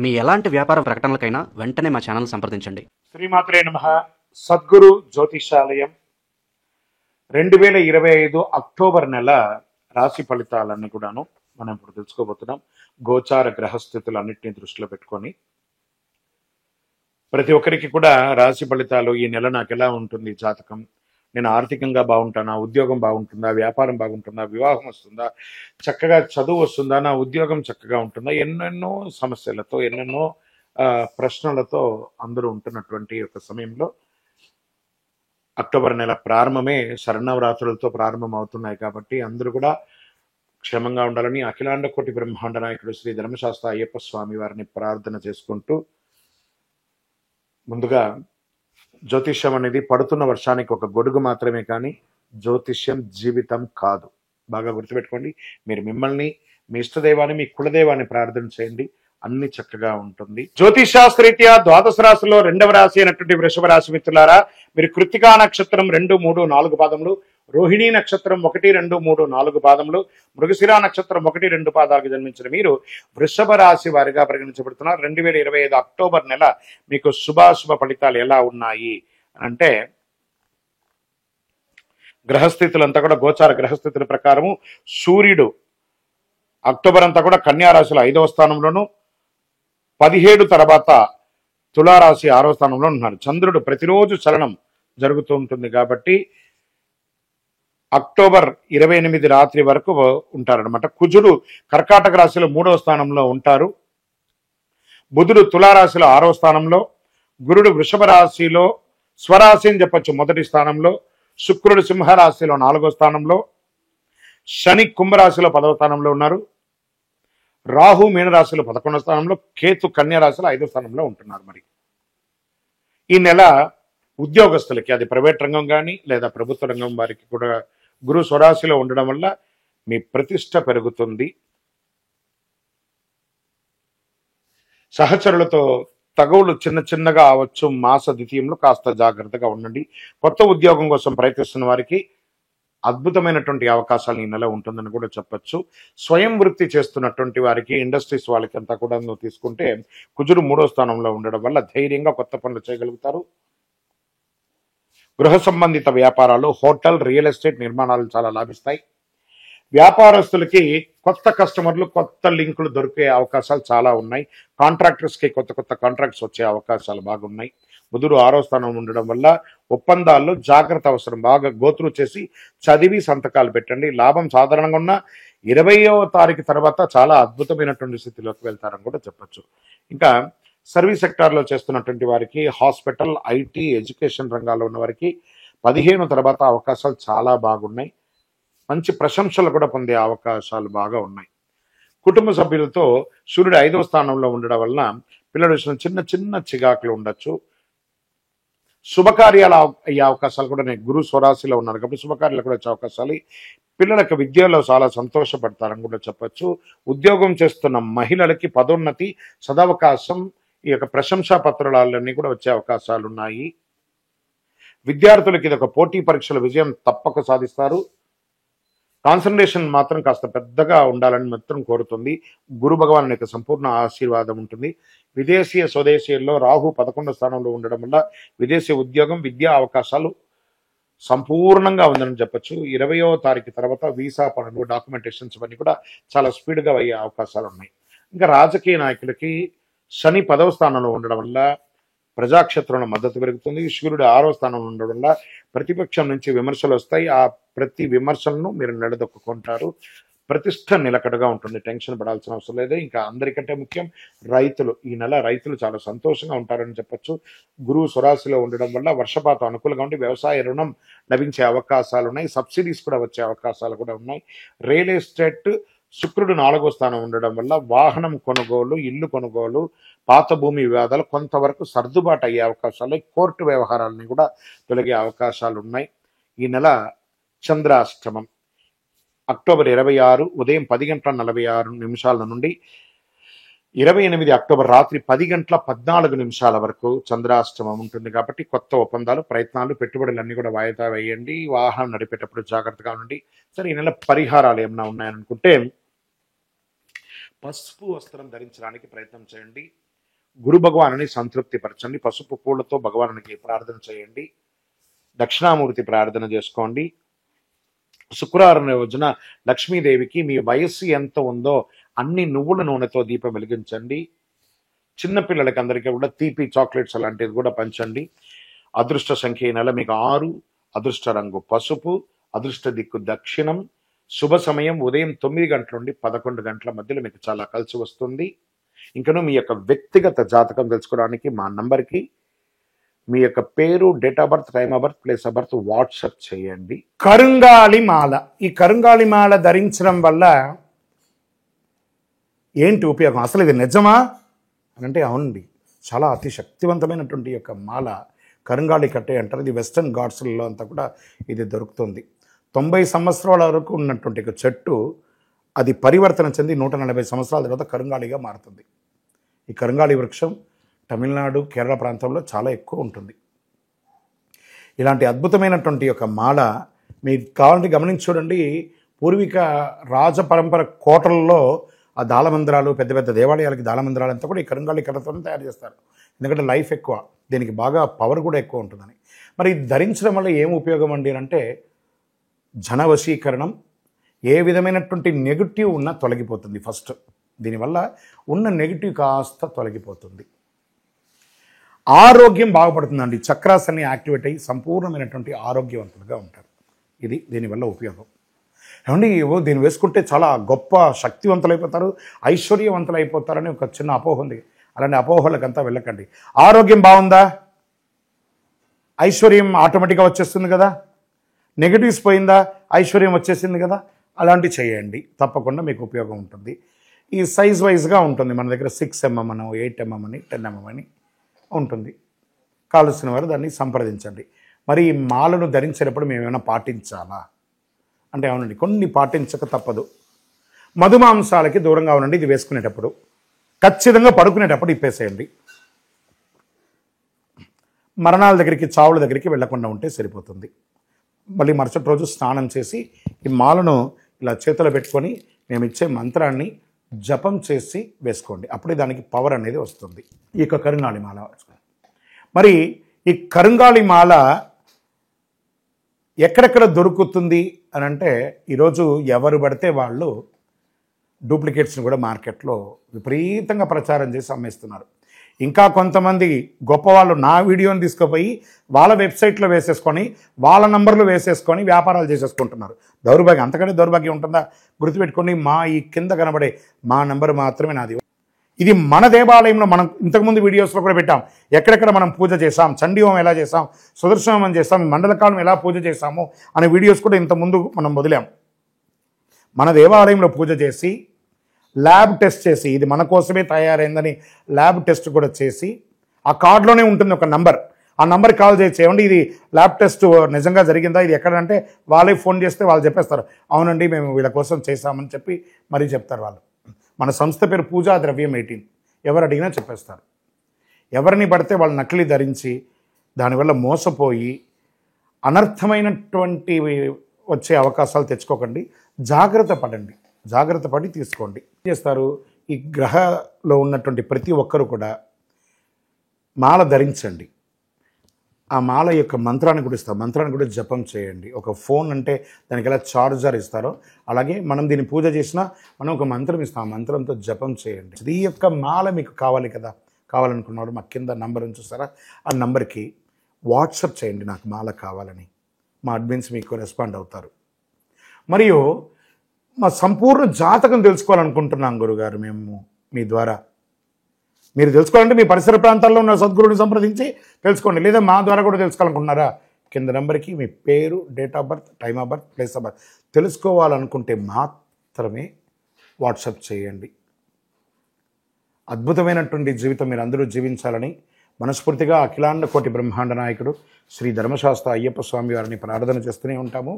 మీ ఎలాంటి వ్యాపార ప్రకటనలకైనా వెంటనే మా ఛానల్ సంప్రదించండి. శ్రీమాత్రే నమః. సద్గురు జ్యోతిషాలయం 2025 అక్టోబర్ నెల రాశి ఫలితాలన్నీ కూడాను మనం ఇప్పుడు తెలుసుకోబోతున్నాం. గోచార గ్రహస్థితులన్నింటినీ దృష్టిలో పెట్టుకొని ప్రతి ఒక్కరికి కూడా రాశి ఫలితాలు ఈ నెల నాకు ఎలా ఉంటుంది, జాతకం, నేను ఆర్థికంగా బాగుంటానా, ఉద్యోగం బాగుంటుందా, వ్యాపారం బాగుంటుందా, వివాహం వస్తుందా, చక్కగా చదువు వస్తుందా, నా ఉద్యోగం చక్కగా ఉంటుందా, ఎన్నెన్నో సమస్యలతో ఎన్నెన్నో ప్రశ్నలతో అందరూ ఉంటున్నటువంటి ఒక సమయంలో అక్టోబర్ నెల ప్రారంభమే శరణవరాత్రులతో ప్రారంభం అవుతున్నాయి. కాబట్టి అందరూ కూడా క్షేమంగా ఉండాలని అఖిలాండ కోటి బ్రహ్మాండ నాయకుడు శ్రీ ధర్మశాస్త్ర అయ్యప్ప స్వామి వారిని ప్రార్థన చేసుకుంటూ, ముందుగా జ్యోతిష్యం అనేది పడుతున్న వర్షానికి ఒక గొడుగు మాత్రమే, కానీ జ్యోతిష్యం జీవితం కాదు. బాగా గుర్తుపెట్టుకోండి. మీరు మిమ్మల్ని, మీ ఇష్టదైవాన్ని, మీ కులదైవాన్ని ప్రార్థన చేయండి, అన్ని చక్కగా ఉంటుంది. జ్యోతిష్ శాస్త్రరీత్యా ద్వాదశ రాశిలో 2వ రాశి అయినటువంటి వృషభ రాశి మిత్రులారా, మీరు కృత్తికా నక్షత్రం 2, 3, 4 పాదములు, రోహిణీ నక్షత్రం 1, 2, 3, 4 పాదములు, మృగశిర నక్షత్రం 1, 2 పాదాలకు జన్మించిన మీరు వృషభ రాశి వారిగా పరిగణించబడుతున్నారు. 2025 అక్టోబర్ నెల మీకు శుభాశుభ ఫలితాలు ఎలా ఉన్నాయి అంటే, గ్రహస్థితులంతా కూడా గోచార గ్రహస్థితుల ప్రకారము సూర్యుడు అక్టోబర్ అంతా కూడా కన్యా రాశిలో 5వ స్థానంలోను, 17 తర్వాత తులారాశి 6వ స్థానంలో ఉన్నారు. చంద్రుడు ప్రతిరోజు చలనం జరుగుతూ ఉంటుంది కాబట్టి అక్టోబర్ 28 రాత్రి వరకు ఉంటారనమాట. కుజుడు కర్కాటక రాశిలో 3వ స్థానంలో ఉంటారు. బుధుడు తులారాశిలో 6వ స్థానంలో, గురుడు వృషభ రాశిలో స్వరాశి అని చెప్పచ్చు మొదటి స్థానంలో, శుక్రుడు సింహరాశిలో 4వ స్థానంలో, శని కుంభరాశిలో 10వ స్థానంలో ఉన్నారు. రాహు మీనరాశిలో 11వ స్థానంలో, కేతు కన్యా రాశిలో 5వ స్థానంలో ఉంటున్నారు. మరి ఈ నెల ఉద్యోగస్తులకి, అది ప్రైవేట్ రంగం కానీ లేదా ప్రభుత్వ రంగం వారికి కూడా గురు స్వరాశిలో ఉండడం వల్ల మీ ప్రతిష్ట పెరుగుతుంది. సహచరులతో తగువులు చిన్న చిన్నగా అవచ్చు. మాస ద్వితీయంలో కాస్త జాగ్రత్తగా ఉండండి. కొత్త ఉద్యోగం కోసం ప్రయత్నిస్తున్న వారికి అద్భుతమైనటువంటి అవకాశాలు ఈ నెల ఉంటుందని కూడా చెప్పచ్చు. స్వయం వృత్తి చేస్తున్నటువంటి వారికి, ఇండస్ట్రీస్ వాళ్ళకి అంతా కూడా తీసుకుంటే కుజుడు 3వ స్థానంలో ఉండడం వల్ల ధైర్యంగా కొత్త పనులు చేయగలుగుతారు. గృహ సంబంధిత వ్యాపారాలు, హోటల్, రియల్ ఎస్టేట్ నిర్మాణాలు చాలా లాభిస్తాయి. వ్యాపారస్తులకి కొత్త కస్టమర్లు, కొత్త లింకులు దొరికే అవకాశాలు చాలా ఉన్నాయి. కాంట్రాక్టర్స్కి కొత్త కొత్త కాంట్రాక్ట్స్ వచ్చే అవకాశాలు బాగున్నాయి. బుధుడు 6వ స్థానం ఉండడం వల్ల ఒప్పందాల్లో జాగ్రత్త అవసరం. బాగా గోత్రు చేసి చదివి సంతకాలు పెట్టండి. లాభం సాధారణంగా ఉన్న 20వ తారీఖు తర్వాత చాలా అద్భుతమైనటువంటి స్థితిలోకి వెళ్తారని కూడా చెప్పచ్చు. ఇంకా సర్వీస్ సెక్టార్లో చేస్తున్నటువంటి వారికి, హాస్పిటల్, ఐటీ, ఎడ్యుకేషన్ రంగాల్లో ఉన్న వారికి 15 తర్వాత అవకాశాలు చాలా బాగున్నాయి. మంచి ప్రశంసలు కూడా పొందే అవకాశాలు బాగా ఉన్నాయి. కుటుంబ సభ్యులతో సూర్యుడు 5వ స్థానంలో ఉండడం వలన పిల్లల విషయంలో చిన్న చిన్న చికాకులు ఉండొచ్చు. శుభకార్యాలు అయ్యే అవకాశాలు కూడా ఉన్నాయి. గురు స్వరాశిలో ఉన్నారు కాబట్టి శుభకార్యాలు కూడా వచ్చే అవకాశాలు. పిల్లలకి విద్యలో చాలా సంతోషపడతారని కూడా చెప్పచ్చు. ఉద్యోగం చేస్తున్న మహిళలకి పదోన్నతి, సదవకాశం, ఈ యొక్క ప్రశంసా పత్రాలన్నీ కూడా వచ్చే అవకాశాలు ఉన్నాయి. విద్యార్థులకి ఇది ఒక పోటీ పరీక్షల విజయం తప్పక సాధిస్తారు. కాన్సన్ట్రేషన్ మాత్రం కాస్త పెద్దగా ఉండాలని మాత్రం కోరుతుంది. గురు భగవాన్ యొక్క సంపూర్ణ ఆశీర్వాదం ఉంటుంది. విదేశీయ స్వదేశీయుల్లో రాహు 11వ స్థానంలో ఉండడం వల్ల విదేశీ ఉద్యోగం, విద్యా అవకాశాలు సంపూర్ణంగా ఉందని చెప్పచ్చు. 20వ తారీఖు తర్వాత వీసా పనులు, డాక్యుమెంటేషన్స్ ఇవన్నీ కూడా చాలా స్పీడ్గా అయ్యే అవకాశాలు ఉన్నాయి. ఇంకా రాజకీయ నాయకులకి శని 10వ స్థానంలో ఉండడం వల్ల ప్రజాక్షేత్రంలో మద్దతు పెరుగుతుంది. సూర్యుడు 6వ స్థానంలో ఉండడం వల్ల ప్రతిపక్షం నుంచి విమర్శలు వస్తాయి. ఆ ప్రతి విమర్శలను మీరు నిలదొక్కుంటారు. ప్రతిష్ట నిలకడగా ఉంటుంది. టెన్షన్ పడాల్సిన అవసరం లేదు. ఇంకా అందరికంటే ముఖ్యం రైతులు. ఈ నెల రైతులు చాలా సంతోషంగా ఉంటారని చెప్పచ్చు. గురువు స్వరాశిలో ఉండడం వల్ల వర్షపాతం అనుకూలంగా ఉండి వ్యవసాయ రుణం లభించే అవకాశాలు ఉన్నాయి. సబ్సిడీస్ కూడా వచ్చే అవకాశాలు కూడా ఉన్నాయి. రియల్ ఎస్టేట్, శుక్రుడు 4వ స్థానం ఉండడం వల్ల వాహనం కొనుగోలు, ఇల్లు కొనుగోలు, పాత భూమి వివాదాలు కొంతవరకు సర్దుబాటు అయ్యే అవకాశాలు, కోర్టు వ్యవహారాలని కూడా తొలగే అవకాశాలు ఉన్నాయి. ఈ నెల చంద్రాష్టమం అక్టోబర్ 26 ఉదయం 10:46 నుండి 28 అక్టోబర్ రాత్రి 10:14 వరకు చంద్రాష్టమం ఉంటుంది. కాబట్టి కొత్త ఒప్పందాలు, ప్రయత్నాలు, పెట్టుబడులన్నీ కూడా వాయిదా వేయండి. వాహనం నడిపేటప్పుడు జాగ్రత్తగా ఉండండి. సరే, ఈ నెల పరిహారాలు ఏమైనా ఉన్నాయనుకుంటే పసుపు వస్త్రం ధరించడానికి ప్రయత్నం చేయండి. గురు భగవానుని సంతృప్తి పరచండి. పసుపు పూలతో భగవానునికి ప్రార్థన చేయండి. దక్షిణామూర్తి ప్రార్థన చేసుకోండి. శుక్రవారం రోజున లక్ష్మీదేవికి మీ వయస్సు ఎంత ఉందో అన్ని నువ్వుల నూనెతో దీపం వెలిగించండి. చిన్నపిల్లలకి అందరికీ కూడా తీపి చాక్లెట్స్ అలాంటివి కూడా పంచండి. అదృష్ట సంఖ్య ఈ నెల మీకు 6, అదృష్ట రంగు పసుపు, అదృష్ట దిక్కు దక్షిణం, శుభ సమయం ఉదయం 9 గంటల నుండి 11 గంటల మధ్యలో మీకు చాలా కలిసి వస్తుంది. ఇంకను మీ యొక్క వ్యక్తిగత జాతకం తెలుసుకోవడానికి మా నంబర్కి మీ యొక్క పేరు, date of birth, time of birth, place of birth WhatsApp చేయండి. కరుంగాళి మాల. ఈ కరుంగాళి మాల ధరించడం వల్ల ఏంటి ఉపయోగం? అసలు ఇది నిజమా అని అంటే అవునండి, చాలా అతి శక్తివంతమైనటువంటి యొక్క మాల కరుంగాళి కట్టే అంటారు. ఇది వెస్టర్న్ ఘాట్స్లలో అంతా కూడా ఇది దొరుకుతుంది. 90 సంవత్సరాల వరకు ఉన్నటువంటి ఒక చెట్టు అది పరివర్తన చెంది 140 సంవత్సరాల తర్వాత కరుంగాళిగా మారుతుంది. ఈ కరుంగాళి వృక్షం తమిళనాడు, కేరళ ప్రాంతంలో చాలా ఎక్కువ ఉంటుంది. ఇలాంటి అద్భుతమైనటువంటి యొక్క మాల మీరు కావాలంటే గమనించి చూడండి. పూర్వీక రాజ పరంపర కోటలలో ఆ దాళమందిరాలు, పెద్ద పెద్ద దేవాలయాలకి దాళమందిరాలు అంతా కూడా ఈ కరుంగాళి కర్రతో తయారు చేస్తారు. ఎందుకంటే లైఫ్ ఎక్కువ, దీనికి బాగా పవర్ కూడా ఎక్కువ ఉంటుందని. మరి ఇది ధరించడం వల్ల ఏం ఉపయోగం అండి అంటే జనవశీకరణం, ఏ విధమైనటువంటి నెగిటివ్ ఉన్నా తొలగిపోతుంది. ఫస్ట్ దీనివల్ల ఉన్న నెగిటివ్ కాస్త తొలగిపోతుంది. ఆరోగ్యం బాగుపడుతుందండి. చక్రాస్ అన్ని యాక్టివేట్ అయ్యి సంపూర్ణమైనటువంటి ఆరోగ్యవంతులుగా ఉంటారు. ఇది దీనివల్ల ఉపయోగం. ఏమండి దీన్ని వేసుకుంటే చాలా గొప్ప శక్తివంతులైపోతారు, ఐశ్వర్యవంతులైపోతారని ఒక చిన్న అపోహ ఉంది. అలాంటి అపోహలకంతా వెళ్ళకండి. ఆరోగ్యం బాగుందా, ఐశ్వర్యం ఆటోమేటిక్గా వచ్చేస్తుంది కదా. నెగిటివ్స్ పోయిందా, ఐశ్వర్యం వచ్చేసింది కదా. అలాంటివి చేయండి, తప్పకుండా మీకు ఉపయోగం ఉంటుంది. ఈ సైజ్ వైజ్గా ఉంటుంది. మన దగ్గర 6 mm అని, 8 mm అని, 10 mm అని ఉంటుంది. కావలసిన వారు దాన్ని సంప్రదించండి. మరి ఈ మాలను ధరించేటప్పుడు మేము ఏమైనా పాటించాలా అంటే అవునండి, కొన్ని పాటించక తప్పదు. మధుమాంసాలకి దూరంగా ఉండండి. ఇది వేసుకునేటప్పుడు ఖచ్చితంగా పడుకునేటప్పుడు ఇప్పేసేయండి. మరణాల దగ్గరికి, చావుల దగ్గరికి వెళ్లకుండా ఉంటే సరిపోతుంది. మళ్ళీ మరుసటి రోజు స్నానం చేసి ఈ మాలను ఇలా చేతిలో పెట్టుకొని మేము ఇచ్చే మంత్రాన్ని జపం చేసి వేసుకోండి. అప్పుడే దానికి పవర్ అనేది వస్తుంది. ఈ యొక్క కరుంగాళి మాల మరి ఈ కరుంగాళి మాల ఎక్కడెక్కడ దొరుకుతుంది అని అంటే ఈరోజు ఎవరు పడితే వాళ్ళు డూప్లికేట్స్ని కూడా మార్కెట్లో విపరీతంగా ప్రచారం చేసి అమ్మేస్తున్నారు. ఇంకా కొంతమంది గొప్పవాళ్ళు నా వీడియోని తీసుకుపోయి వాళ్ళ వెబ్సైట్లో వేసేసుకొని వాళ్ళ నంబర్లు వేసేసుకొని వ్యాపారాలు చేసేసుకుంటున్నారు. దౌర్భాగ్యం, అంతకంటే దౌర్భాగ్యం ఉంటుందా? గుర్తుపెట్టుకొని మా ఈ కింద కనబడే మా నంబర్ మాత్రమే నాది. ఇది మన దేవాలయంలో మనం ఇంతకుముందు వీడియోస్లో కూడా పెట్టాం. ఎక్కడెక్కడ మనం పూజ చేసాం, చండీహోమం ఎలా చేసాం, సుదర్శనం చేసాం, మండలకాలం ఎలా పూజ చేసాము అనే వీడియోస్ కూడా ఇంతకుముందు మనం వదిలాం. మన దేవాలయంలో పూజ చేసి ల్యాబ్ టెస్ట్ చేసి ఇది మన కోసమే తయారైందని ల్యాబ్ టెస్ట్ కూడా చేసి ఆ కార్డులోనే ఉంటుంది ఒక నంబర్. ఆ నంబర్కి కాల్ చేయండి, ఇది ల్యాబ్ టెస్ట్ నిజంగా జరిగిందా, ఇది ఎక్కడంటే వాళ్ళే ఫోన్ చేస్తే వాళ్ళు చెప్పేస్తారు, అవునండి మేము వీళ్ళ కోసం చేశామని చెప్పి మరీ చెప్తారు వాళ్ళు. మన సంస్థ పేరు పూజా ద్రవ్యం 18. ఎవరు అడిగినా చెప్పేస్తారు. ఎవరిని పడితే వాళ్ళు నకిలీ ధరించి దానివల్ల మోసపోయి అనర్థమైనటువంటి వచ్చే అవకాశాలు తెచ్చుకోకండి. జాగ్రత్త పడండి, జాగ్రత్త పడి తీసుకోండి. ఏం చేస్తారు, ఈ గ్రహలో ఉన్నటువంటి ప్రతి ఒక్కరు కూడా మాల ధరించండి. ఆ మాల యొక్క మంత్రాన్ని కూడా ఇస్తారు, మంత్రాన్ని కూడా జపం చేయండి. ఒక ఫోన్ అంటే దానికి ఎలా చార్జర్ ఇస్తారో అలాగే మనం దీన్ని పూజ చేసినా మనం ఒక మంత్రం ఇస్తాం, ఆ మంత్రంతో జపం చేయండి. ఈ యొక్క మాల మీకు కావాలి కదా, కావాలనుకున్నవాడు మా కింద నంబర్ చూస్తారా, ఆ నంబర్కి వాట్సాప్ చేయండి నాకు మాల కావాలని. మా అడ్మిన్స్ మీకు రెస్పాండ్ అవుతారు. మరియు మా సంపూర్ణ జాతకం తెలుసుకోవాలనుకుంటున్నాం గురుగారు మేము మీ ద్వారా. మీరు తెలుసుకోవాలంటే మీ పరిసర ప్రాంతాల్లో ఉన్న సద్గురువుని సంప్రదించి తెలుసుకోండి, లేదా మా ద్వారా కూడా తెలుసుకోవాలనుకుంటున్నారా, కింద నెంబర్కి మీ పేరు, date of birth, time of birth, place of birth తెలుసుకోవాలనుకుంటే మాత్రమే వాట్సాప్ చేయండి. అద్భుతమైనటువంటి జీవితం మీరు అందరూ జీవించాలని మనస్ఫూర్తిగా అఖిలాండ కోటి బ్రహ్మాండ నాయకుడు శ్రీ ధర్మశాస్త్ర అయ్యప్ప స్వామి వారిని ప్రార్థన చేస్తూనే ఉంటాము.